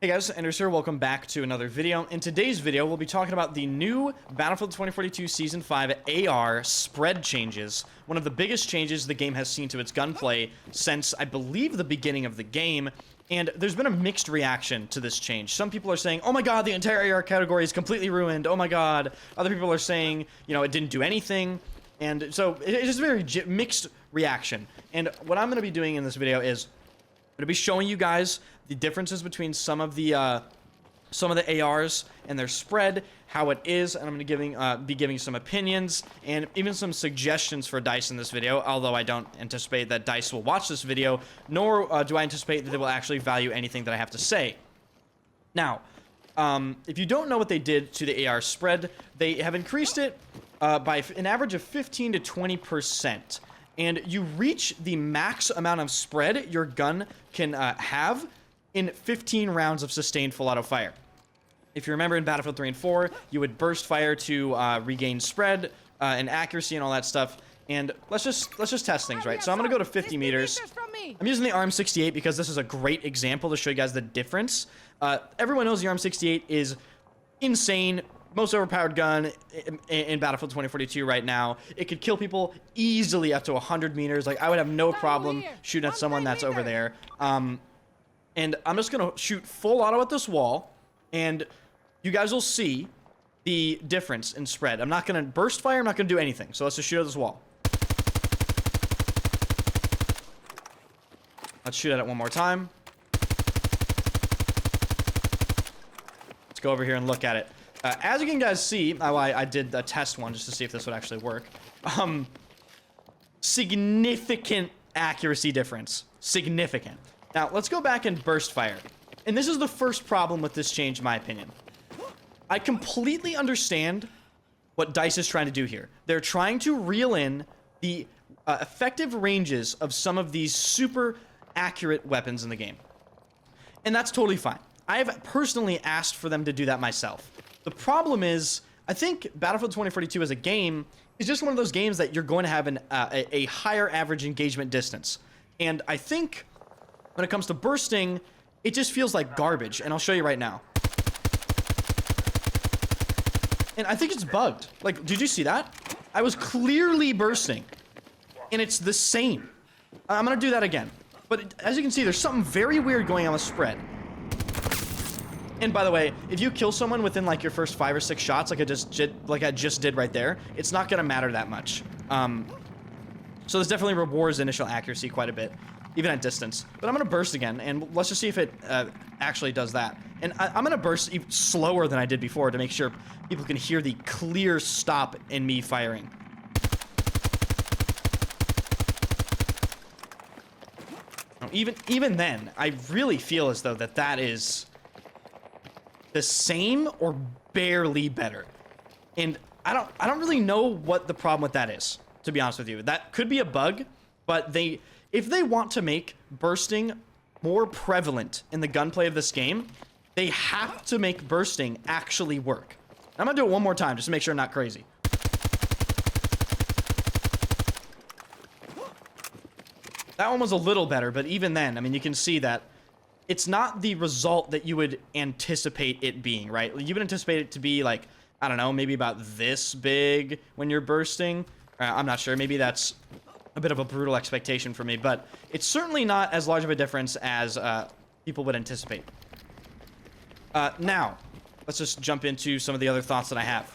Hey guys, Anders here. Welcome back to another video. In today's video, we'll be talking about the new Battlefield 2042 Season 5 AR spread changes. One of the biggest changes the game has seen to its gunplay since, I believe, the beginning of the game. And there's been a mixed reaction to this change. Some people are saying, oh my god, the entire AR category is completely ruined. Oh my god. Other people are saying, you know, it didn't do anything. And so it's just a very mixed reaction. And what I'm going to be doing in this video is I'm going to be showing you guys the differences between some of the ARs and their spread, how it is, and I'm going to be giving some opinions and even some suggestions for DICE in this video, although I don't anticipate that DICE will watch this video, nor do I anticipate that they will actually value anything that I have to say. Now, if you don't know what they did to the AR spread, they have increased it by an average of 15 to 20%. And you reach the max amount of spread your gun can have in 15 rounds of sustained full auto fire. If you remember in Battlefield 3 and 4, you would burst fire to regain spread and accuracy and all that stuff. And let's just test things, right? So I'm gonna go to 50 meters. I'm using the RM68 because this is a great example to show you guys the difference. Everyone knows the RM68 is insane. Most overpowered gun in Battlefield 2042 right now. It could kill people easily up to 100 meters. Like, I would have no problem shooting at someone that's over there. And I'm just going to shoot full auto at this wall, and you guys will see the difference in spread. I'm not going to burst fire. I'm not going to do anything. So let's just shoot at this wall. Let's shoot at it one more time. Let's go over here and look at it. As you can guys see, I did a test one just to see if this would actually work. Significant accuracy difference. Significant. Now, let's go back and burst fire. And this is the first problem with this change, in my opinion. I completely understand what DICE is trying to do here. They're trying to reel in the effective ranges of some of these super accurate weapons in the game. And that's totally fine. I have personally asked for them to do that myself. The problem is, I think Battlefield 2042 as a game is just one of those games that you're going to have a higher average engagement distance. And I think when it comes to bursting, it just feels like garbage. And I'll show you right now. And I think it's bugged. Like, did you see that? I was clearly bursting. And it's the same. I'm going to do that again. But as you can see, there's something very weird going on with spread. And by the way, if you kill someone within like your first 5 or 6 shots, like I just did right there, it's not gonna matter that much. So this definitely rewards initial accuracy quite a bit, even at distance. But I'm gonna burst again, and let's just see if it actually does that. And I'm gonna burst even slower than I did before to make sure people can hear the clear stop in me firing. Now, even then, I really feel as though that is the same or barely better. And I don't really know what the problem with that is, to be honest with you. That could be a bug, but if they want to make bursting more prevalent in the gunplay of this game, they have to make bursting actually work. I'm gonna do it one more time just to make sure I'm not crazy. That one was a little better, but even then, I mean, you can see that it's not the result that you would anticipate it being, right? You would anticipate it to be like, I don't know, maybe about this big when you're bursting. I'm not sure. Maybe that's a bit of a brutal expectation for me, but it's certainly not as large of a difference as people would anticipate. Now, let's just jump into some of the other thoughts that I have.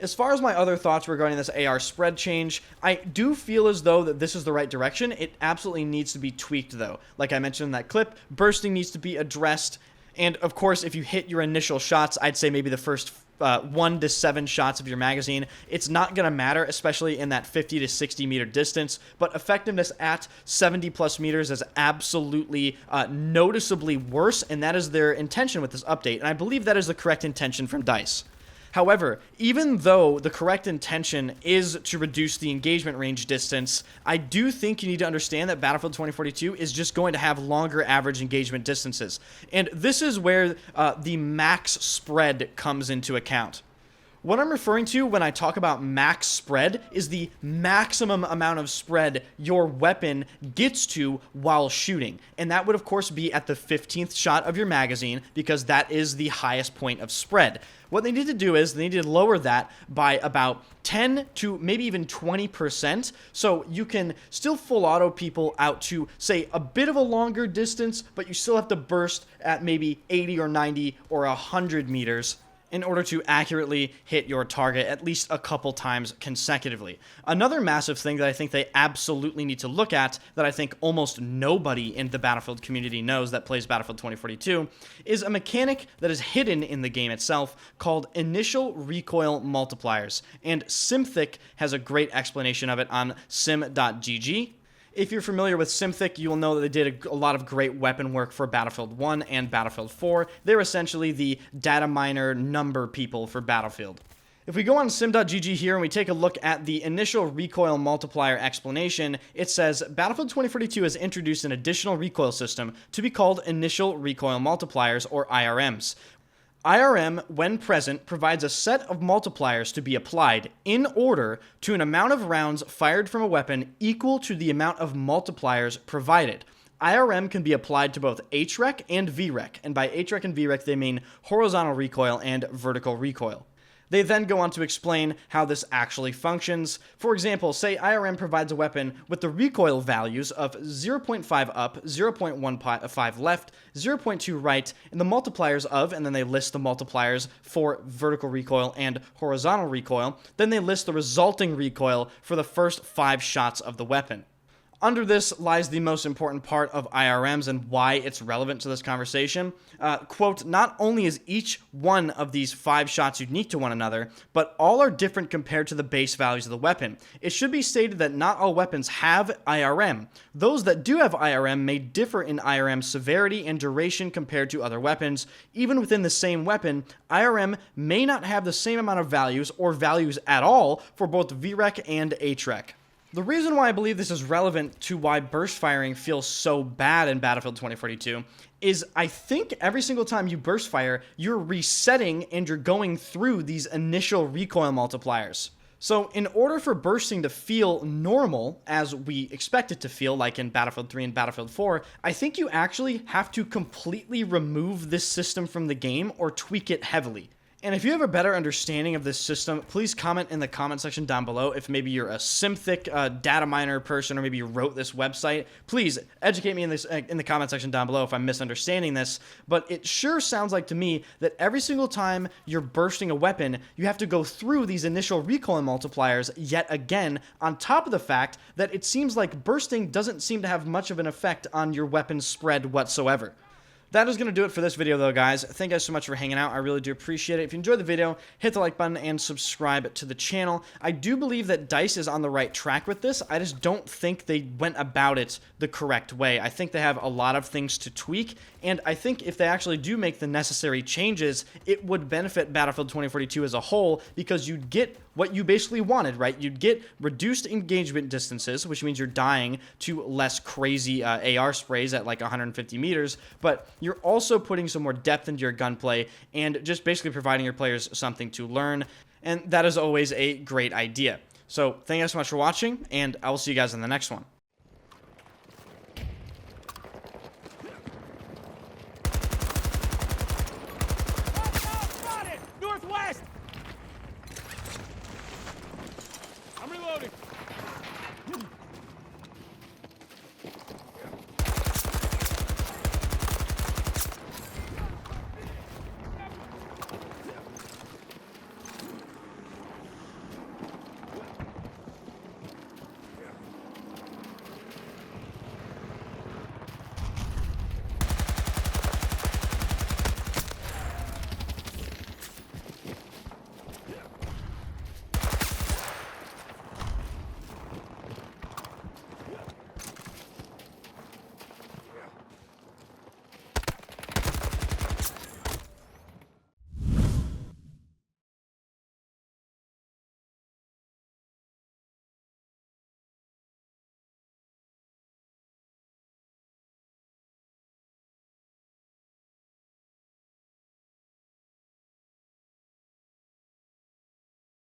As far as my other thoughts regarding this AR spread change, I do feel as though that this is the right direction. It absolutely needs to be tweaked, though. Like I mentioned in that clip, bursting needs to be addressed. And, of course, if you hit your initial shots, I'd say maybe the first 1 to 7 shots of your magazine, it's not going to matter, especially in that 50 to 60 meter distance. But effectiveness at 70 plus meters is absolutely noticeably worse, and that is their intention with this update. And I believe that is the correct intention from DICE. However, even though the correct intention is to reduce the engagement range distance, I do think you need to understand that Battlefield 2042 is just going to have longer average engagement distances. And this is where the max spread comes into account. What I'm referring to when I talk about max spread is the maximum amount of spread your weapon gets to while shooting. And that would, of course, be at the 15th shot of your magazine, because that is the highest point of spread. What they need to do is they need to lower that by about 10 to maybe even 20%, so you can still full auto people out to, say, a bit of a longer distance, but you still have to burst at maybe 80 or 90 or 100 meters in order to accurately hit your target at least a couple times consecutively. Another massive thing that I think they absolutely need to look at, that I think almost nobody in the Battlefield community knows that plays Battlefield 2042, is a mechanic that is hidden in the game itself called initial recoil multipliers, and Simthic has a great explanation of it on sim.gg. If you're familiar with Simthic, you will know that they did a lot of great weapon work for Battlefield 1 and Battlefield 4. They're essentially the data miner number people for Battlefield. If we go on sim.gg here and we take a look at the initial recoil multiplier explanation, it says, Battlefield 2042 has introduced an additional recoil system to be called initial recoil multipliers, or IRMs. IRM, when present, provides a set of multipliers to be applied in order to an amount of rounds fired from a weapon equal to the amount of multipliers provided. IRM can be applied to both HREC and VREC, and by HREC and VREC they mean horizontal recoil and vertical recoil. They then go on to explain how this actually functions. For example, say IRM provides a weapon with the recoil values of 0.5 up, 0.15 left, 0.2 right, and the multipliers of, and then they list the multipliers for vertical recoil and horizontal recoil. Then they list the resulting recoil for the first 5 shots of the weapon. Under this lies the most important part of IRMs and why it's relevant to this conversation. Quote, not only is each one of these 5 shots unique to one another, but all are different compared to the base values of the weapon. It should be stated that not all weapons have IRM. Those that do have IRM may differ in IRM severity and duration compared to other weapons. Even within the same weapon, IRM may not have the same amount of values or values at all for both VREC and HREC. The reason why I believe this is relevant to why burst firing feels so bad in Battlefield 2042 is I think every single time you burst fire, you're resetting and you're going through these initial recoil multipliers. So in order for bursting to feel normal, as we expect it to feel like in Battlefield 3 and Battlefield 4, I think you actually have to completely remove this system from the game or tweak it heavily. And if you have a better understanding of this system, please comment in the comment section down below. If maybe you're a Simthic data miner person, or maybe you wrote this website, please educate me in the comment section down below if I'm misunderstanding this. But it sure sounds like to me that every single time you're bursting a weapon, you have to go through these initial recoil multipliers yet again, on top of the fact that it seems like bursting doesn't seem to have much of an effect on your weapon's spread whatsoever. That is going to do it for this video, though, guys. Thank you guys so much for hanging out. I really do appreciate it. If you enjoyed the video, hit the like button and subscribe to the channel. I do believe that DICE is on the right track with this. I just don't think they went about it the correct way. I think they have a lot of things to tweak, and I think if they actually do make the necessary changes, it would benefit Battlefield 2042 as a whole, because you'd get what you basically wanted, right? You'd get reduced engagement distances, which means you're dying to less crazy AR sprays at like 150 meters, but you're also putting some more depth into your gunplay and just basically providing your players something to learn, and that is always a great idea. So thank you guys so much for watching, and I will see you guys in the next one.